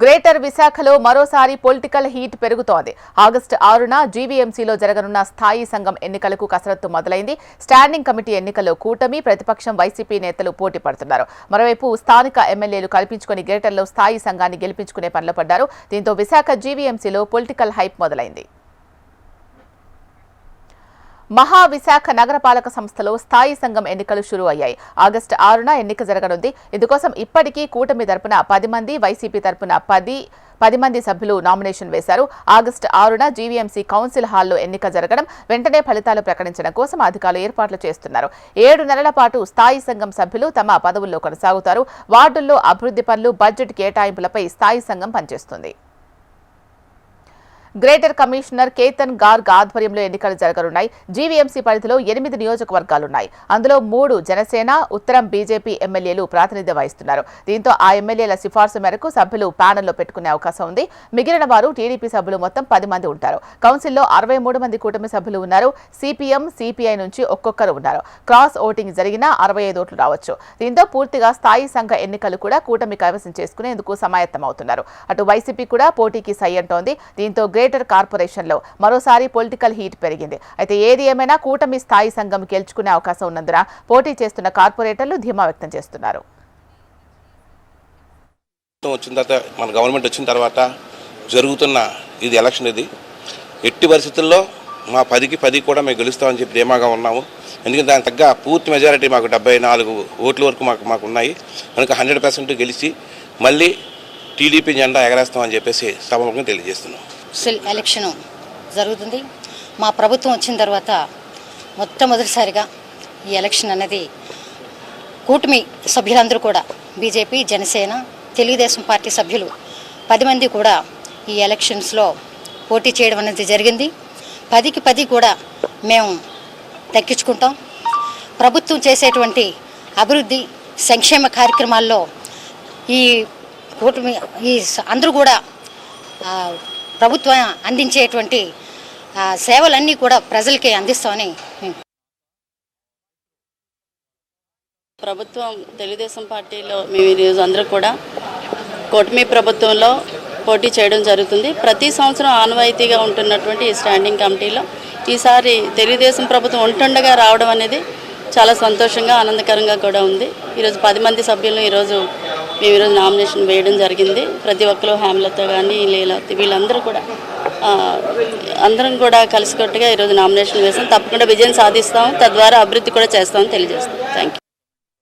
Greater విశాఖలో మరోసారి political heat పెరుగుతోంది. ఆగస్టు 6న జీవీఎంసీలో జరగనున్న స్థాయి సంఘం ఎన్నికలకు కసరత్తు మొదలైంది. స్టాండింగ్ కమిటీ ఎన్నికల్లో కూటమి, ప్రతిపక్షం వైసీపీ నేతలు పోటీ పడుతున్నారు. మరోవైపు స్థానిక ఎమ్మెల్యేలు కల్పించుకుని గ్రేటర్లో స్థాయి సంఘాన్ని గెలిపించుకునే పనిలో పడ్డారు. దీంతో విశాఖ జీవీఎంసీలో పొలిటికల్ హైప్ మొదలైంది. మహావిశాఖ నగరపాలక సంస్థలో స్థాయి సంఘం ఎన్నికలు షురూ అయ్యాయి. ఆగస్టు 6న ఎన్నిక జరగనుంది. ఇందుకోసం ఇప్పటికీ కూటమి తరపున 10 మంది, వైసీపీ తరపున 10 మంది సభ్యులు నామినేషన్ వేశారు. ఆగస్టు 6న జీవీఎంసీ కౌన్సిల్ హాల్లో ఎన్నిక జరగడం, వెంటనే ఫలితాలు ప్రకటించడం కోసం అధికారులు ఏర్పాట్లు చేస్తున్నారు. 7 నెలల పాటు స్థాయి సంఘం సభ్యులు తమ పదవుల్లో కొనసాగుతారు. వార్డుల్లో అభివృద్ధి పనులు, బడ్జెట్ కేటాయింపులపై స్థాయి సంఘం పనిచేస్తుంది. గ్రేటర్ కమిషనర్ కేతన్ గార్గ్ ఆధ్వర్యంలో ఎన్నికలు జరగనున్నాయి. జీవీఎంసీ పరిధిలో 8 నియోజకవర్గాలున్నాయి. అందులో 3 జనసేన, ఉత్తరం బీజేపీ ఎమ్మెల్యేలు ప్రాతినిధ్యం వహిస్తున్నారు. దీంతో ఆ ఎమ్మెల్యేల సిఫార్సు మేరకు సభ్యులు ప్యానెల్లో పెట్టుకునే అవకాశం ఉంది. మిగిలిన వారు టీడీపీ సభ్యులు మొత్తం 10 మంది ఉంటారు. కౌన్సిల్లో 63 మంది కూటమి సభ్యులు ఉన్నారు. సిపిఎం, సిపిఐ నుంచి ఒక్కొక్కరు ఉన్నారు. క్రాస్ ఓటింగ్ జరిగినా 65 ఓట్లు రావచ్చు. దీంతో పూర్తిగా స్థాయి సంఘ ఎన్నికలు కూడా కూటమి కైవసం చేసుకునేందుకు సమాయత్తమవుతున్నారు. అటు వైసీపీ కూడా పోటీకి సై అంటోంది. దీంతో గ్రేటర్ కార్పొరేషన్లో మరోసారి పొలిటికల్ హీట్ పెరిగింది. అయితే ఏది ఏమైనా కూటమి స్థాయి సంఘం గెలుచుకునే అవకాశం ఉన్నందున పోటీ చేస్తున్న కార్పొరేటర్లు ధీమా వ్యక్తం చేస్తున్నారు. మన గవర్నమెంట్ వచ్చిన తర్వాత జరుగుతున్న ఇది ఎలక్షన్, ఇది ఎట్టి పరిస్థితుల్లో మా 10కి 10 కూడా మేము గెలుస్తామని చెప్పి ధీమాగా ఉన్నాము. ఎందుకంటే దానికి తగ్గ పూర్తి మెజారిటీ మాకు 74 ఓట్ల వరకు మాకు ఉన్నాయి. కనుక 100% గెలిచి మళ్ళీ టీడీపీ జెండా ఎగరేస్తామని చెప్పేసి సభముఖంగా తెలియజేస్తున్నాం. ఎలక్షన్ జరుగుతుంది. మా ప్రభుత్వం వచ్చిన తర్వాత మొట్టమొదటిసారిగా ఈ ఎలక్షన్ అనేది కూటమి సభ్యులందరూ కూడా బీజేపీ, జనసేన, తెలుగుదేశం పార్టీ సభ్యులు 10 మంది కూడా ఈ ఎలక్షన్స్లో పోటీ చేయడం అనేది జరిగింది. 10కి 10 కూడా మేము దక్కించుకుంటాం. ప్రభుత్వం చేసేటువంటి అభివృద్ధి సంక్షేమ కార్యక్రమాల్లో ఈ కూటమి అందరూ కూడా ప్రభుత్వం అందించేటువంటి సేవలన్నీ కూడా ప్రజలకి అందిస్తామని ప్రభుత్వం తెలుగుదేశం పార్టీలో మేము ఈరోజు అందరూ కూడా కూటమి ప్రభుత్వంలో పోటీ చేయడం జరుగుతుంది. ప్రతి సంవత్సరం ఆనవాయితీగా ఉంటున్నటువంటి ఈ స్టాండింగ్ కమిటీలో ఈసారి తెలుగుదేశం ప్రభుత్వం ఉంటుండగా రావడం అనేది చాలా సంతోషంగా, ఆనందకరంగా కూడా ఉంది. ఈరోజు 10 మంది సభ్యులను మేము ఈరోజు నామినేషన్ వేయడం జరిగింది. ప్రతి ఒక్కరు హేమలత కానీ, లీలావతి, వీళ్ళందరూ కూడా అందరం కూడా కలిసికట్టుగా ఈరోజు నామినేషన్ వేసాం. తప్పకుండా విజయం సాధిస్తాం, తద్వారా అభివృద్ధి కూడా చేస్తామని తెలియజేస్తాం. Thank you.